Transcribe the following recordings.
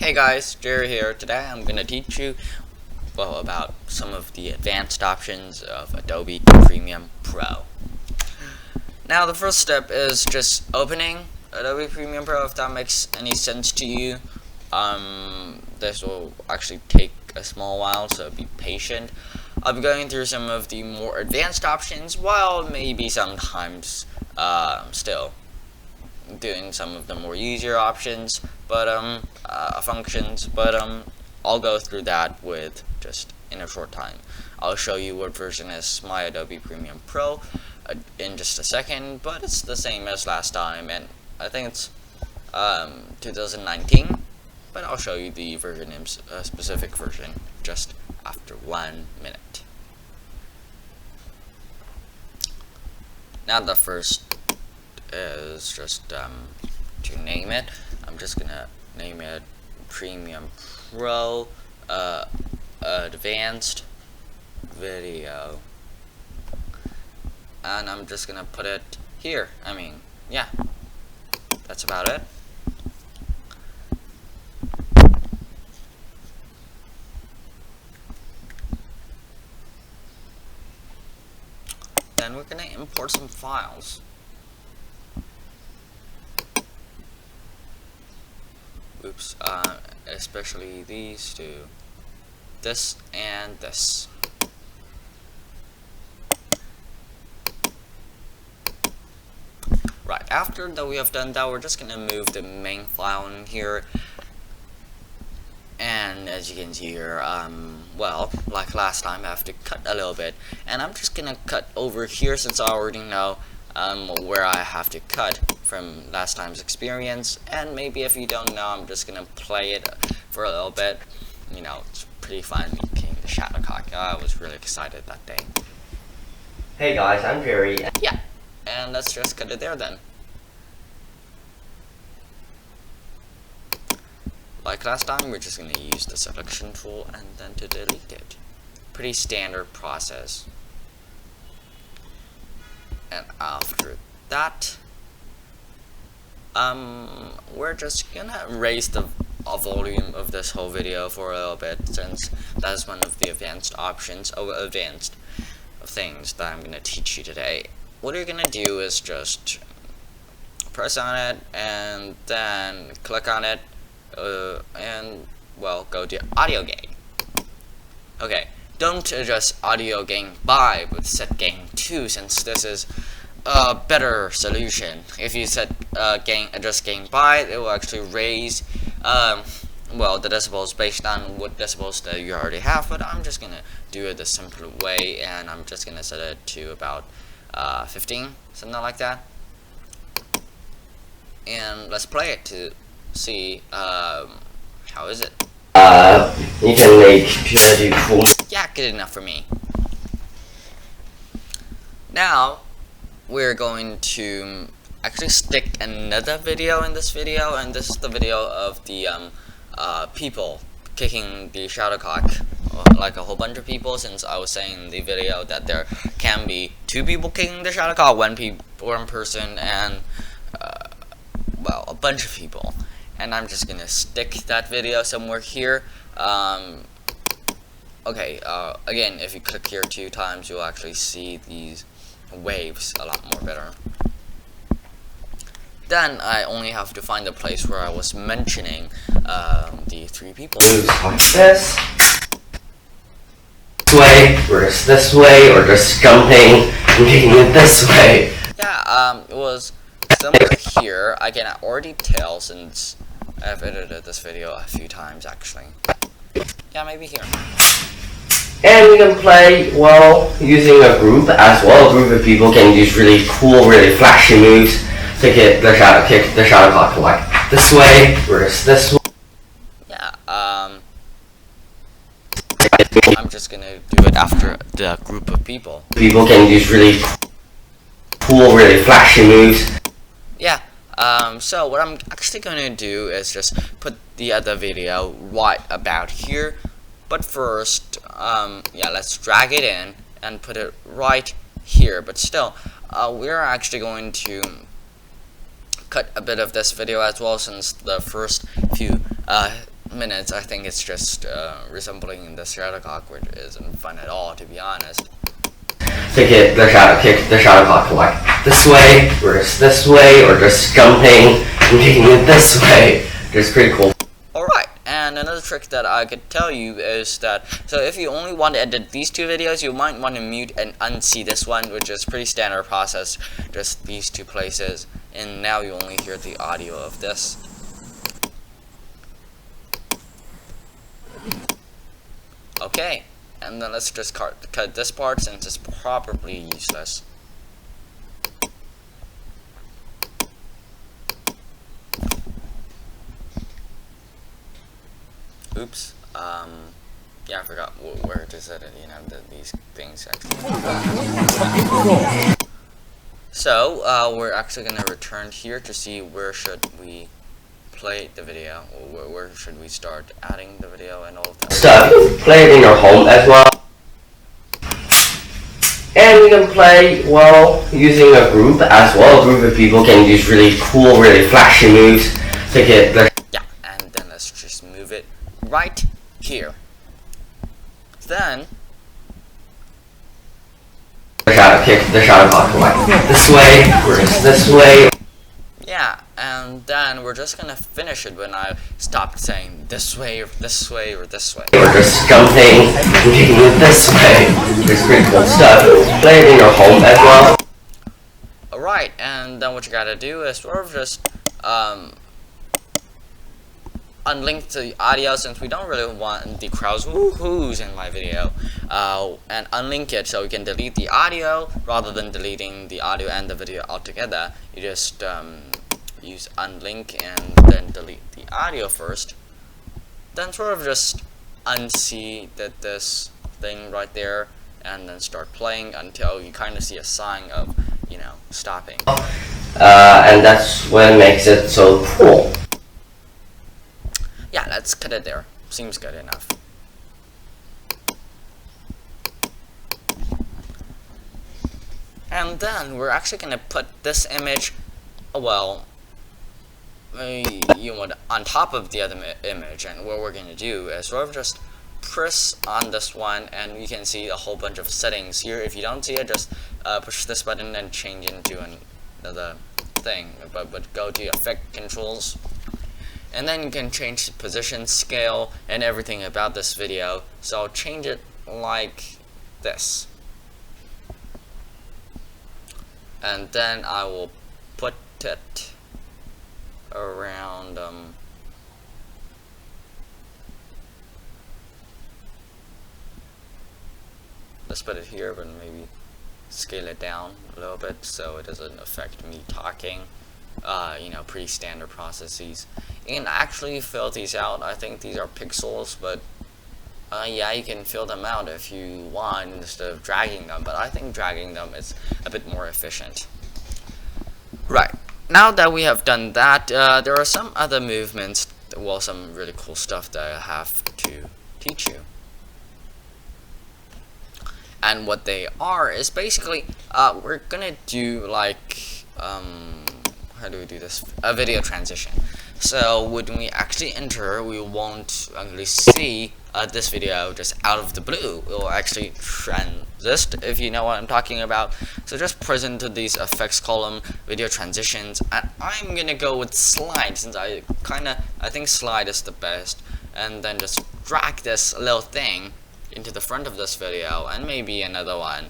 Hey guys, Jerry here. Today I'm going to teach you about some of the advanced options of Adobe Premiere Pro. Now the first step is just opening Adobe Premiere Pro, if that makes any sense to you. This will actually take a small while, so be patient. I'll be going through some of the more advanced options, while maybe sometimes still doing some of the more easier options, but functions, but I'll go through that with just in a short time. I'll show you what version is my Adobe Premiere Pro in just a second, but it's the same as last time, and I think it's 2019, but I'll show you the version, specific version, just after 1 minute. Now the first is just to name it. I'm just gonna name it Premiere Pro Advanced Video, and I'm just gonna put it here. Yeah, that's about it. Then we're gonna import some files. Oops, especially these two, this and this. Right, after that we have done that, we're just gonna move the main file in here, and as you can see here, well, like last time, I have to cut a little bit, and I'm just gonna cut over here since I already know where I have to cut from last time's experience. And maybe if you don't know, I'm just gonna play it for a little bit. You know, it's pretty fun making the Shuttlecock. I was really excited that day. Hey guys, I'm Jerry. Yeah, and let's just cut it there then. Like last time, we're just gonna use the selection tool and then to delete it. Pretty standard process. And after that, we're just gonna raise the volume of this whole video for a little bit, since that's one of the advanced options, advanced things that I'm gonna teach you today. What you're gonna do is just press on it and then click on it, and well, go to audio gain. Okay, don't adjust audio gain by, but set gain to, since this is a better solution. If you set adjust gain by, it will actually raise well, the decibels based on what decibels that you already have, but I'm just gonna do it the simpler way, and I'm just gonna set it to about 15, something like that. And let's play it to see how is it. You can make do cool. Yeah, good enough for me. Now we're going to actually stick another video in this video, and this is the video of the people kicking the shuttlecock, like a whole bunch of people, since I was saying in the video that there can be 2 people kicking the shuttlecock, one person, and well, a bunch of people. And I'm just gonna stick that video somewhere here. Okay, again, if you click here 2 times, you'll actually see these waves a lot more better. Then I only have to find the place where I was mentioning the 3 people. Moves like this way, or just this way, or just jumping and kicking it this way. Yeah, it was somewhere here. I can already tell since I've edited this video a few times actually. Yeah, maybe here. And we can play, well, using a group as well. A group of people can use really cool, really flashy moves to kick the shuttlecock like this way, or just this way. Yeah, I'm just gonna do it after the group of people. People can use really cool, really flashy moves. Yeah, so what I'm actually gonna do is just put the other video right about here. But first, yeah, let's drag it in and put it right here. But still, we're actually going to cut a bit of this video as well, since the first few minutes, I think it's just resembling the shuttlecock, which isn't fun at all, to be honest. To kick the shuttlecock like this way, or just this way, or just jumping and kicking it this way. It's pretty cool. Alright, and another trick that I could tell you is that, so if you only want to edit these two videos, you might want to mute and unsee this one, which is pretty standard process, just these two places, and now you only hear the audio of this. Okay, and then let's just cut this part since it's probably useless. Oops. Yeah, I forgot where to set it. You know, these things actually. So, we're actually gonna return here to see where should we play the video, or where should we start adding the video and all of that stuff. You can play it in your home as well. And you can play, well, using a group as well. A group of people can use really cool, really flashy moves to get the... Yeah, and then let's just move it right here. Then... the shuttlecock like this way, or just this way. Yeah, and then we're just gonna finish it when I stop saying this way, or this way, or this way. Or just jumping and kicking it this way. It's pretty cool stuff. Play it in your home as well. Alright, and then what you gotta do is sort of just unlink the audio, since we don't really want the crowd's woohoos in my video, and unlink it so we can delete the audio rather than deleting the audio and the video altogether. You just use unlink and then delete the audio first, then sort of just unsee this thing right there, and then start playing until you kind of see a sign of, you know, stopping. And that's what makes it so cool. Yeah, let's cut it there. Seems good enough. And then we're actually gonna put this image, well, you know, on top of the other image, and what we're gonna do is sort of just press on this one, and you can see a whole bunch of settings here. If you don't see it, just push this button and change into another thing. But go to effect controls, and then you can change the position, scale, and everything about this video. So I'll change it like this, and then I will put it around let's put it here, but maybe scale it down a little bit so it doesn't affect me talking. You know, pretty standard processes. You can actually fill these out. I think these are pixels, but yeah, you can fill them out if you want instead of dragging them, but I think dragging them is a bit more efficient. Right, now that we have done that, there are some other movements, well, some really cool stuff that I have to teach you. And what they are is basically, we're gonna do like, how do we do this? A video transition. So when we actually enter, we won't actually see this video just out of the blue. It will actually transist, if you know what I'm talking about. So just press into these effects column, video transitions, and I'm gonna go with slide, since I think slide is the best. And then just drag this little thing into the front of this video, and maybe another one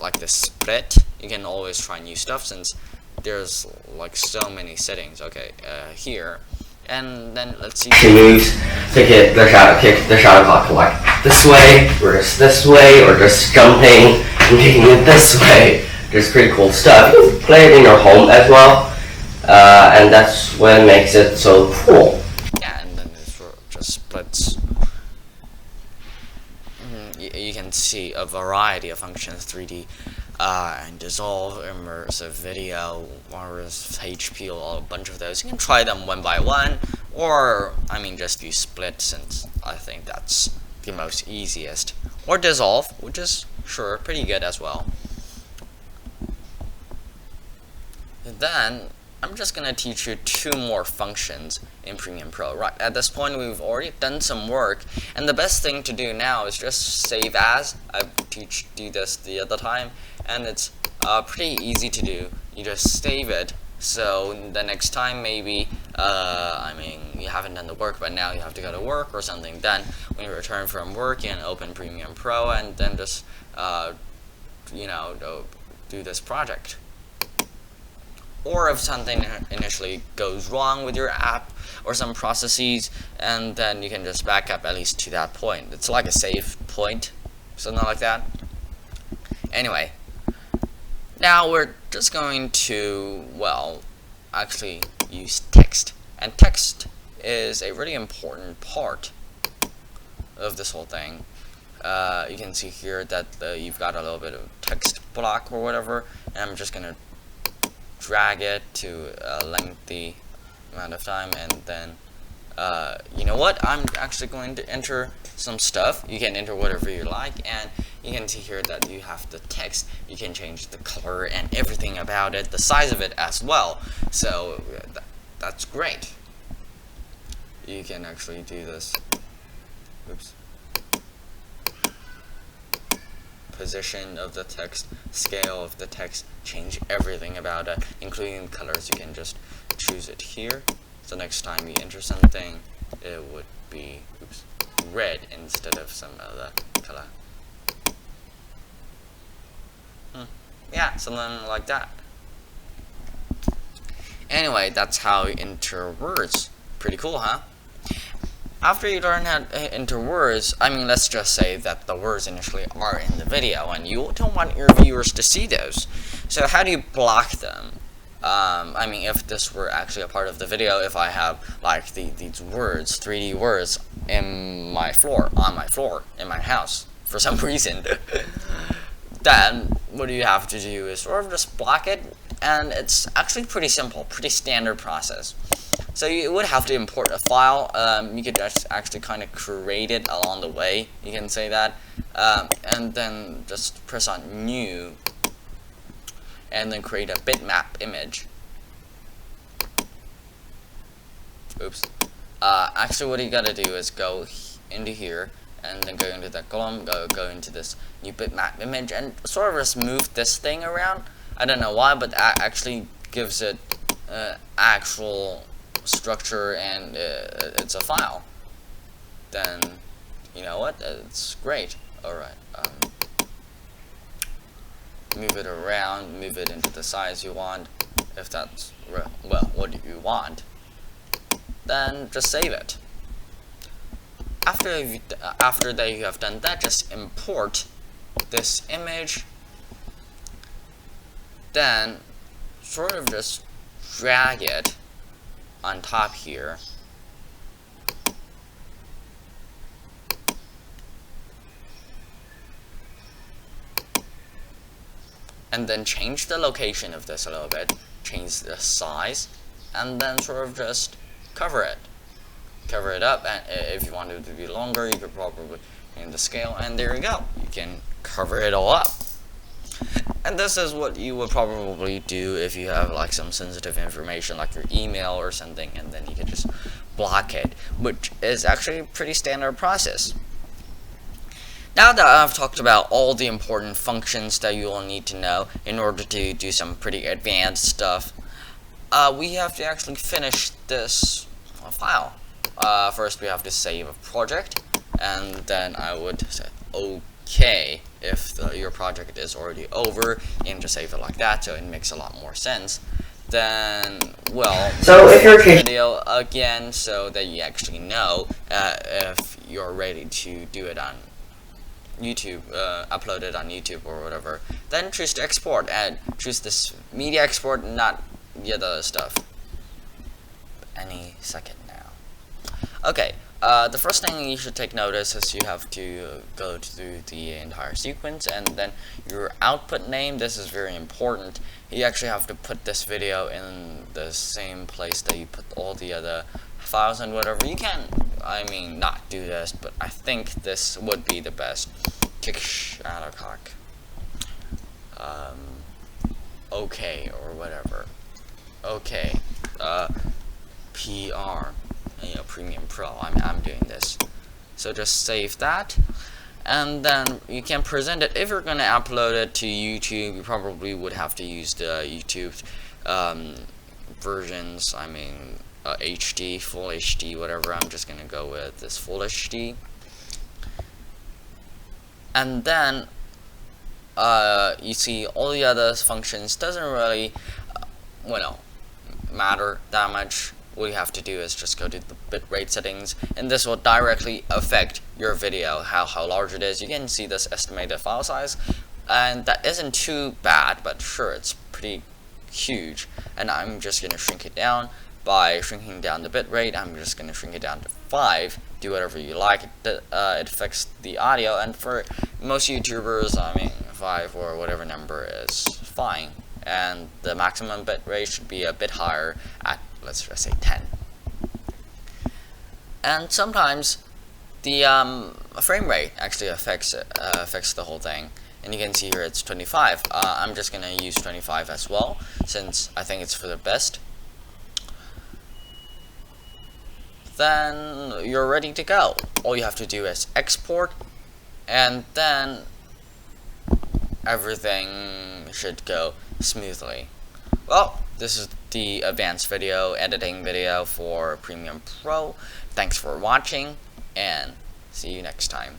like the split. You can always try new stuff since there's like so many settings. Okay, here, and then let's see. She moves to kick the shuttlecock like this way, or just this way, or just jumping and kicking it this way. It's pretty cool stuff. You can play it in your home as well, and that's what makes it so cool. Yeah, and then it just splits. You can see a variety of functions: 3D, and dissolve, immersive video, wireless HPL, a bunch of those. You can try them one by one, or I mean just use split, since I think that's the most easiest, or dissolve, which is sure pretty good as well. And then I'm just gonna teach you 2 more functions in Premiere Pro. Right, at this point we've already done some work, and the best thing to do now is just save as. I do this the other time, and it's pretty easy to do. You just save it, so the next time maybe, I mean, you haven't done the work, but now you have to go to work or something, then when you return from work, you can open Premiere Pro and then just, you know, do this project. Or if something initially goes wrong with your app or some processes, and then you can just back up at least to that point. It's like a save point, something like that. Anyway, now we're just going to, well, actually use text. And text is a really important part of this whole thing. You can see here that you've got a little bit of text block or whatever, and I'm just going to drag it to a lengthy amount of time, and then you know what, I'm actually going to enter some stuff. You can enter whatever you like, and you can see here that you have the text. You can change the color and everything about it, the size of it as well, so that's great. You can actually do this. Oops. Position of the text, scale of the text, change everything about it, including colors. You can just choose it here, so next time you enter something, it would be, oops, red instead of some other color. Yeah, something like that. Anyway, that's how you enter words. Pretty cool, huh? After you learn how to enter words, I mean, let's just say that the words initially are in the video, and you don't want your viewers to see those. So how do you block them? I mean, if this were actually a part of the video, if I have like these words, 3D words, on my floor, in my house, for some reason, then what you have to do is sort of just block it, and it's actually pretty simple, pretty standard process. So you would have to import a file. You could just actually kind of create it along the way, you can say that, and then just press on new, and then create a bitmap image. Oops. Actually what you gotta do is go into here, and then go into that column, go into this new bitmap image, and sort of just move this thing around. I don't know why, but that actually gives it actual structure, and it's a file. Then you know what, it's great. Alright, move it around, move it into the size you want, if that's, well, what do you want, then just save it. After that you have done that, just import this image, then sort of just drag it on top here, and then change the location of this a little bit, change the size, and then sort of just cover it up. And if you want it to be longer, you could probably change the scale, and there you go, you can cover it all up. And this is what you would probably do if you have like some sensitive information like your email or something, and then you can just block it, which is actually a pretty standard process. Now that I've talked about all the important functions that you will need to know in order to do some pretty advanced stuff, we have to actually finish this file. First we have to save a project, and then I would say okay if your project is already over, and just save it like that, so it makes a lot more sense. Then, well, so if you're video again, so that you actually know if you're ready to do it on YouTube, upload it on YouTube or whatever. Then choose to export, and choose this media export, not the other stuff. Any second now. Okay. The first thing you should take notice is you have to go through the entire sequence, and then your output name. This is very important. You actually have to put this video in the same place that you put all the other files and whatever. You can, I mean, not do this, but I think this would be the best. Kick Shadowcock. Okay, or whatever. okay, PR, Premium Pro, I'm doing this. So just save that, and then you can present it. If you're gonna upload it to YouTube, you probably would have to use the YouTube versions. I mean, HD, full HD, whatever. I'm just gonna go with this full HD, and then you see all the other functions doesn't really matter that much. What you have to do is just go to the bitrate settings, and this will directly affect your video, how large it is. You can see this estimated file size, and that isn't too bad, but sure, it's pretty huge. And I'm just gonna shrink it down by shrinking down the bitrate. I'm just gonna shrink it down to 5. Do whatever you like. It affects the audio, and for most YouTubers, I mean, 5 or whatever number is fine. And the maximum bitrate should be a bit higher at, let's just say, 10. And sometimes the frame rate actually affects the whole thing. And you can see here it's 25. I'm just gonna use 25 as well, since I think it's for the best. Then you're ready to go. All you have to do is export, and then everything should go smoothly. Well, this is the advanced video editing video for Premium Pro. Thanks for watching, and see you next time.